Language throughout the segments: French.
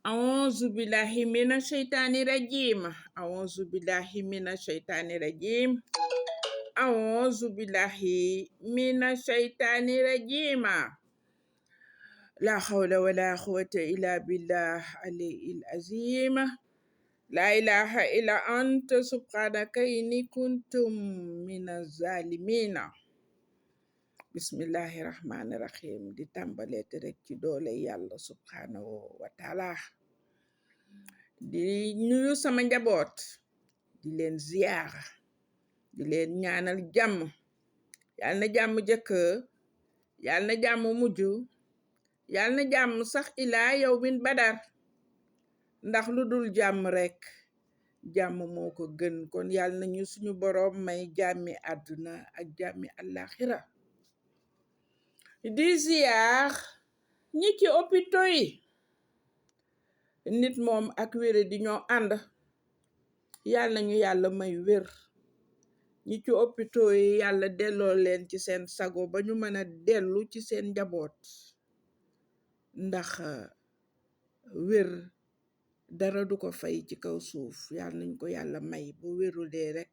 أعوذ بالله من الشيطان الرجيم أعوذ بالله من الشيطان الرجيم أعوذ بالله من الشيطان الرجيم لا حول ولا قوة إلا بالله العلي العظيم لا إله إلا أنت سبحانك إني كنت من الظالمين بسم الله الرحمن الرحيم di tàmbaleet rek ci doole yàlla subhanahu wa taala di nuyu sama njaboot di leen ziyaara di leen ñaanal jàmm yàlla na jàmm jëkk yàlla na jàmm mujj yàlla na jàmm sax ilaa yow min badar ndax lu dul jàmm rekk jàmm moo ko gën kon yàlla na ñu suñu boroom may jàmmi àdduna ak jàmmi àllaaxira di ziyaar ñi ci opito yi nit moom ak wére di ñoo ànd yàlla nañu yàlla may wér ñi ci opito yi yàlla delloo leen ci seen sago ba ñu mën a dellu ci seen njaboot ndax wér dara du ko fay ci kaw suuf yàlla nañ ko yàlla may bu wérulee rekk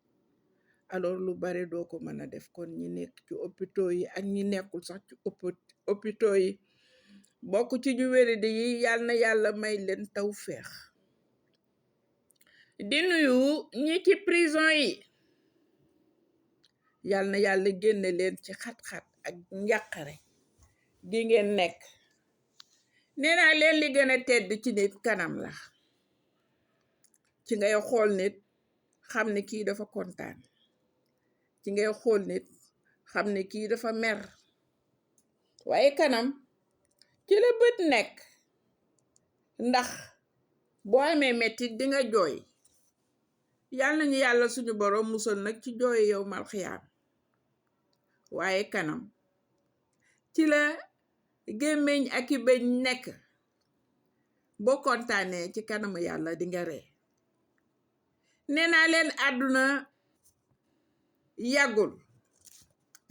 alors lu bare doo ko mën a def kon ñi nekk ci opito yi ak ñi nekkul sax ci opito yi bokk ci ñu wéradi yi yàlla na yàlla may leen tawfeex di nuyu ñi ci prison yi yàlla na yàlla génne leen ci xat-xat ak njàqare di ngeen nekk nee naa leen li gën a tedd ci nit kanam la ci ngay xool nit xam ne kii dafa kontaan ci ngay xool nit xam ne kii dafa mer waaye kanam ci la bët nekk ndax boo amee mettit di nga jooy yàlla nañu yàlla suñu boroom musal nag ci jooy yow mal xiyaam waaye kanam ci la gémmiñ ak i bëñ nekk boo kontaanee ci kanamu yàlla di nga ree nee naa leen àdduna yàggul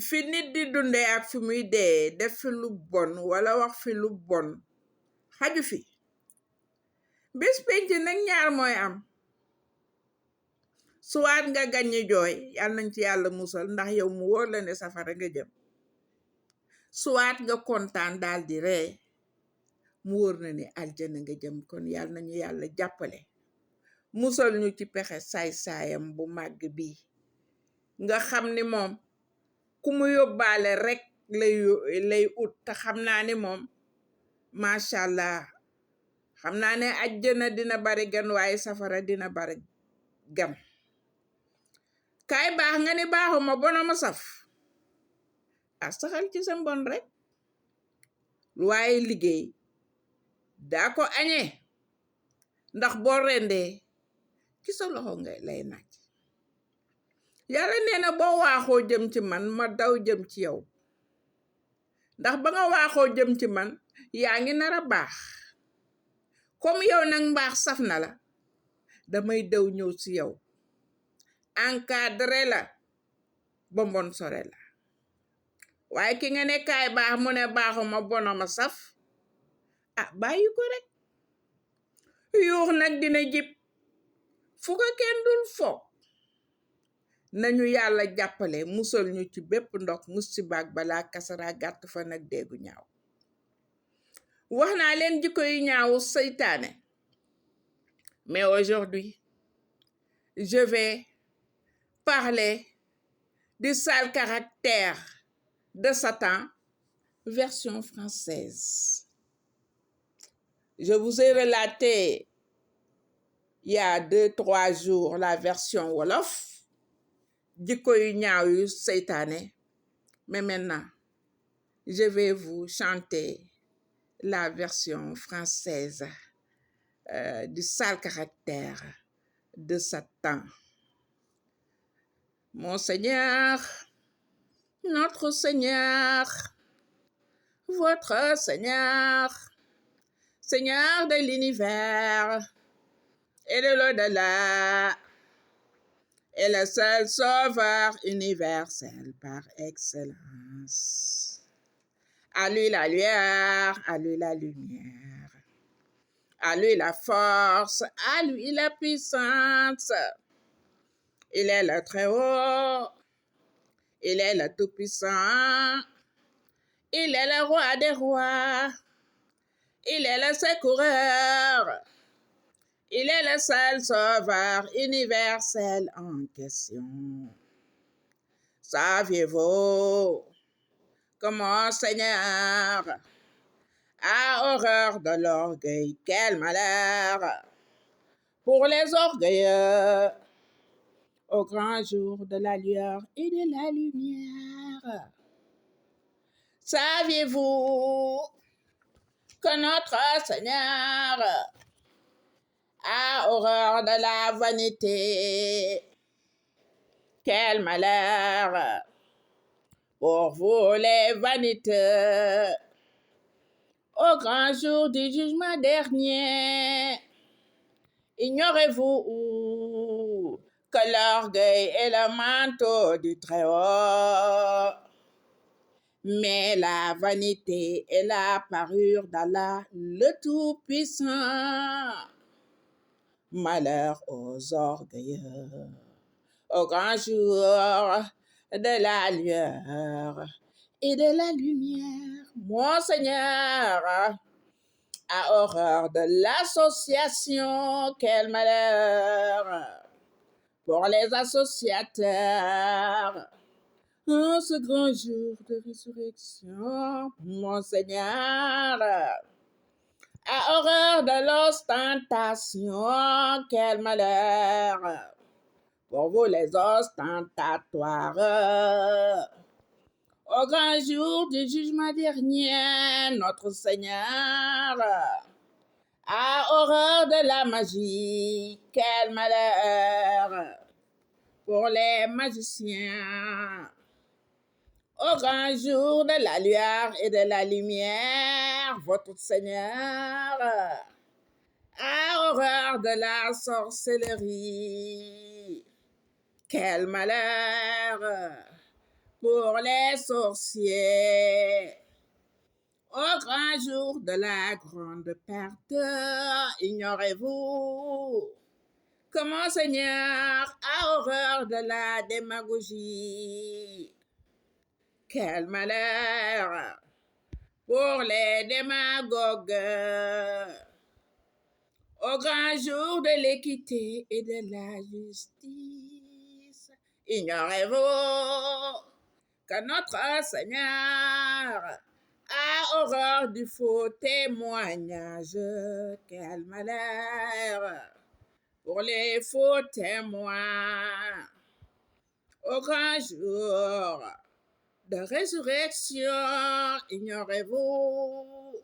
fi nit di dundee ak fi muy dee def fi lu bon wala wax fi lu bon xaju fi bés penc nag ñaar mooy am suwaat nga gaññi jooy yàlla nañ ci yàlla musal ndax yow mu wóor la ne safara nga jëm suwaat nga kontaan daal di ree mu wóor na ni aljana nga jëm kon yàlla nañu yàlla jàppale musal ñu ci pexe saay-saayam bu màgg bi nga xam ni moom ku mu yóbbaale rekk lay ut te xam naa ni moom macha allah xam naa ne àjjana dina bari gan waaye safara dina bari gan kaay baax nga ni baaxuma bonoma saf saxal ci sa mbon rekk waaye liggéey daa ko añee ndax boo rendee ci sa loxo nga lay naaj yàlla nee na boo waaxoo jëm ci man ma daw jëm ci yow ndax ba nga waaxoo jëm ci man yaa ngi nar a baax comme yow nag mbaax saf na la damay daw ñëw ci yow encadré la ba mbon sore la waaye ki nga ne kaay baax mu ne baaxuma bonoma saf bàyyi ko rek yuux nag dina jib fu ko kenn dul foog nañu yàlla jàppale musal ñu ci bépp ndox musibaak balaa kasara gàtt fa nag déggu ñaaw wax naa leen jikko yu ñaaw seytaane mais aujourd'hui je vais parler du sale caractère de Satan version française. Je vous ai relaté il y a 2-3 jours la version wolof jikko yu ñaaw yu seytaane mais maintenant je vais vous chanter la version française du sale caractère de Satan. Mon Seigneur, notre Seigneur, votre Seigneur, Seigneur de l'univers et de l'au-delà, est le seul sauveur universel par excellence. À lui la lumière, à lui la lumière, À lui la force, à lui la puissance. Il est le Très-Haut, il est le Tout-Puissant, il est le Roi des rois, il est le secoureur, il est le seul sauveur universel en question. Saviez-vous que mon Seigneur a horreur de l'orgueil? Quel malheur pour les orgueilleux au grand jour de la lueur et de la lumière. Saviez-vous que notre Seigneur a horreur de la vanité? Quel malheur pour vous les vaniteux au grand jour du jugement dernier. Ignorez-vous que l'orgueil est le manteau du Très-Haut, mais la vanité est la parure d'Allah, le Tout-Puissant. Malheur aux orgueilleux, au grand jour de la lueur et de la lumière. Mon Seigneur a horreur de l'association. Quel malheur pour les associateurs. En ce grand jour de résurrection, mon Seigneur a horreur de l'ostentation. Quel malheur pour vous les ostentatoires. Au grand jour du jugement dernier, notre Seigneur a horreur de la magie. Quel malheur pour les magiciens. Au grand jour de la lueur et de la lumière, votre Seigneur a horreur de la sorcellerie. Quel malheur pour les sorciers. Au grand jour de la grande perte, ignorez-vous que mon Seigneur a horreur de la démagogie. Quel malheur pour les démagogues. Au grand jour de l'équité et de la justice, ignorez-vous que notre Seigneur a horreur du faux témoignage. Quel malheur pour les faux témoins. Au grand jour de résurrection, ignorez-vous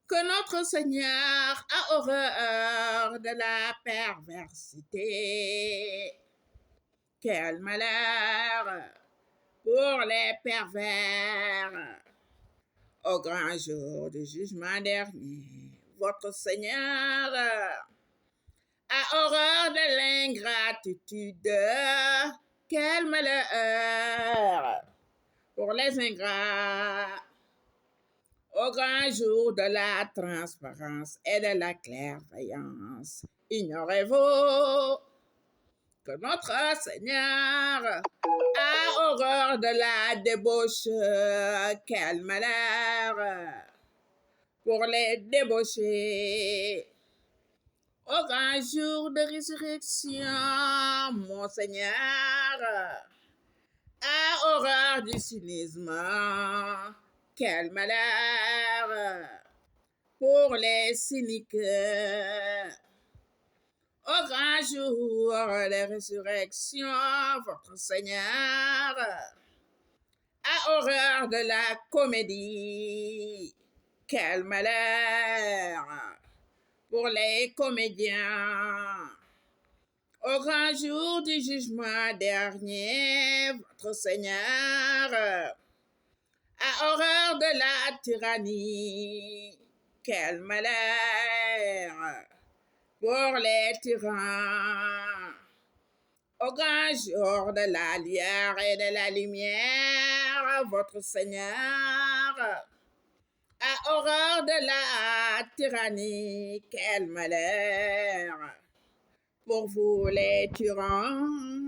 que notre Seigneur a horreur de la perversité. Quel malheur pour les pervers. Au grand jour du jugement dernier, votre Seigneur a horreur de l'ingratitude. Quel malheur pour les ingrats. Au grand jour de la transparence et de la clairvoyance, ignorez-vous que notre Seigneur a horreur de la débauche. Quel malheur pour les débauchés. Au grand jour de résurrection, mon Seigneur a horreur du cynisme. Quel malheur pour les cyniques. Au grand jour de résurrection, votre Seigneur a horreur de la comédie. Quel malheur pour les comédiens. Au grand jour du jugement dernier, votre Seigneur a horreur de la tyrannie. Quel malheur pour les tyrans. Au grand jour de la lueur et de la lumière, votre Seigneur À horreur de la tyrannie, quel malheur pour vous les tyrans.